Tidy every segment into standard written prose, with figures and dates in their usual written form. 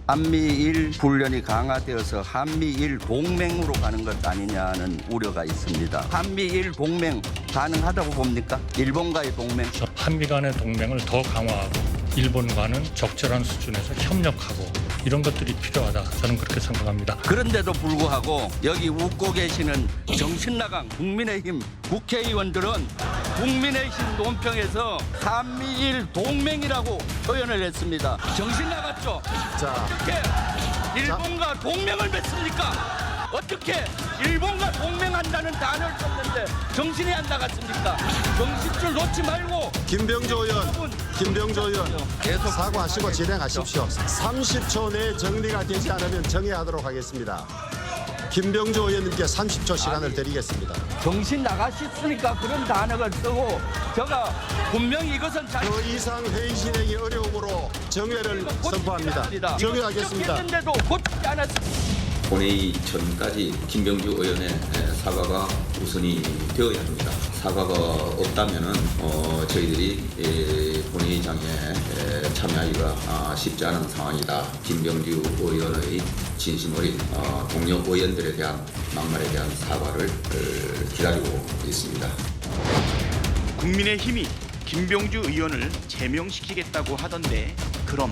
한미일 훈련이 강화되어서 한미일 동맹으로 가는 것 아니냐는 우려가 있습니다. 한미일 동맹 가능하다고 봅니까? 일본과의 동맹? 한미 간의 동맹을 더 강화하고 일본과는 적절한 수준에서 협력하고 이런 것들이 필요하다. 저는 그렇게 생각합니다. 그런데도 불구하고 여기 웃고 계시는 정신나간 국민의힘 국회의원들은 국민의힘 논평에서 한미일 동맹이라고 표현을 했습니다. 정신 나갔죠? 자, 어떻게 일본과 동맹을 맺습니까? 어떻게 일본과 동맹한다는 단어를 썼는데 정신이 안 나갔습니까? 정신줄 놓지 말고 김병조 의원 계속 사과하시고 진행하십시오. 30초 내에 정리가 되지 않으면 정회하도록 하겠습니다. 김병조 의원님께 30초 시간을 드리겠습니다. 정신 나가셨으니까 그런 단어를 쓰고 제가 분명히 이것은 더 이상 회의 진행이 어려움으로 정회를 선포합니다. 정회하겠습니다. 했는데도 고치지 않았습니다. 본회의 전까지 김병주 의원의 사과가 우선이 되어야 합니다. 사과가 없다면은 저희들이 본회의장에 참여하기가 쉽지 않은 상황이다. 김병주 의원의 진심 어린 동료 의원들에 대한 막말에 대한 사과를 기다리고 있습니다. 국민의힘이 김병주 의원을 제명시키겠다고 하던데 그럼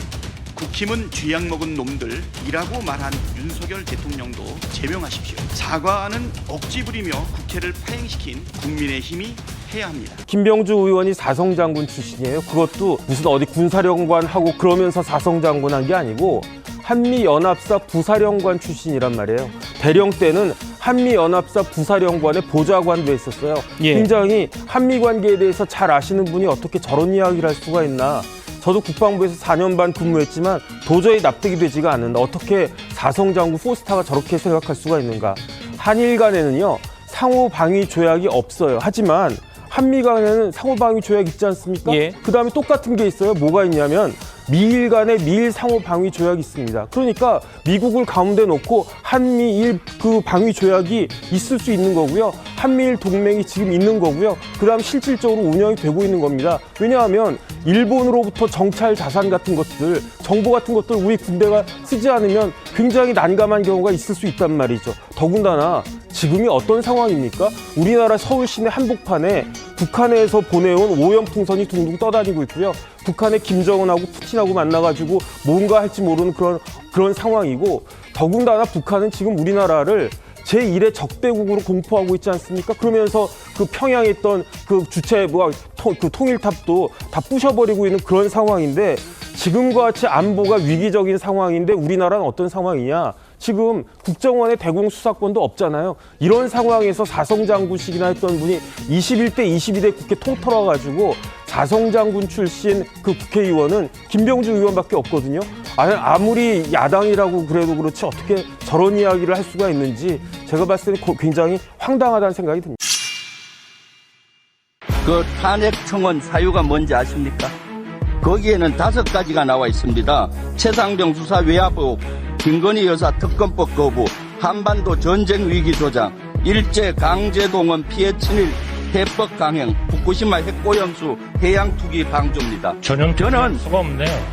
국힘은 쥐약 먹은 놈들이라고 말한 윤석열 대통령도 제명하십시오. 사과는 억지 부리며 국회를 파행시킨 국민의힘이 해야 합니다. 김병주 의원이 사성장군 출신이에요. 그것도 무슨 어디 군사령관 하고 그러면서 사성장군 한 게 아니고 한미연합사 부사령관 출신이란 말이에요. 대령 때는 한미연합사 부사령관의 보좌관도 했었어요. 굉장히 한미 관계에 대해서 잘 아시는 분이 어떻게 저런 이야기를 할 수가 있나. 저도 국방부에서 4년 반 근무했지만 도저히 납득이 되지가 않는다. 어떻게 사성장군 포스타가 저렇게 생각할 수가 있는가. 한일 간에는요. 상호방위 조약이 없어요. 하지만 한미 간에는 상호방위 조약 있지 않습니까? 그다음에 똑같은 게 있어요. 뭐가 있냐면 미일 간에 미일 상호방위 조약이 있습니다. 그러니까 미국을 가운데 놓고 한미일 그 방위 조약이 있을 수 있는 거고요. 한미일 동맹이 지금 있는 거고요. 그다음 실질적으로 운영이 되고 있는 겁니다. 왜냐하면 일본으로부터 정찰 자산 같은 것들, 정보 같은 것들 우리 군대가 쓰지 않으면 굉장히 난감한 경우가 있을 수 있단 말이죠. 더군다나 지금이 어떤 상황입니까? 우리나라 서울 시내 한복판에 북한에서 보내온 오염풍선이 둥둥 떠다니고 있고요. 북한의 김정은하고 푸틴하고 만나가지고 뭔가 할지 모르는 그런 상황이고, 더군다나 북한은 지금 우리나라를 제1의 적대국으로 공포하고 있지 않습니까? 그러면서 그 평양에 있던 그 주체 그 통일탑도 다 부셔버리고 있는 그런 상황인데, 지금과 같이 안보가 위기적인 상황인데 우리나라는 어떤 상황이냐? 지금 국정원의 대공 수사권도 없잖아요. 이런 상황에서 사성장군식이나 했던 분이 21대 22대 국회 통틀어가지고 사성장군 출신 그 국회의원은 김병주 의원밖에 없거든요. 아무리 야당이라고 그래도 그렇지 어떻게 저런 이야기를 할 수가 있는지 제가 봤을 때는 굉장히 황당하다는 생각이 듭니다. 그 탄핵 청원 사유가 뭔지 아십니까? 거기에는 5가지가 나와 있습니다. 최상병 수사 외압, 김건희 여사 특검법 거부, 한반도 전쟁 위기 조장, 일제 강제 동원 피해 친일 해법 강행, 후쿠시마 핵오염수 해양 투기 방조입니다. 저는 수가 없네요.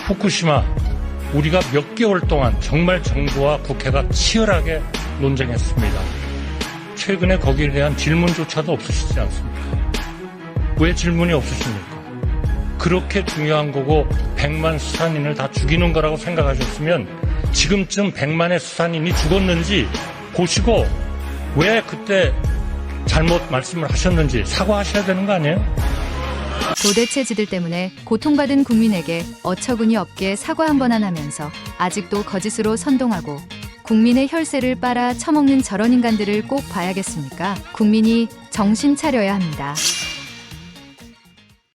후쿠시마 우리가 몇 개월 동안 정말 정부와 국회가 치열하게 논쟁했습니다. 최근에 거기에 대한 질문조차도 없으시지 않습니까? 왜 질문이 없으십니까? 그렇게 중요한 거고 100만 수산인을 다 죽이는 거라고 생각하셨으면 지금쯤 100만의 수산인이 죽었는지 보시고 왜 그때 잘못 말씀을 하셨는지 사과하셔야 되는 거 아니에요? 도대체지들 때문에 고통받은 국민에게 어처구니 없게 사과 한 번 안 하면서 아직도 거짓으로 선동하고 국민의 혈세를 빨아 처먹는 저런 인간들을 꼭 봐야겠습니까? 국민이 정신 차려야 합니다.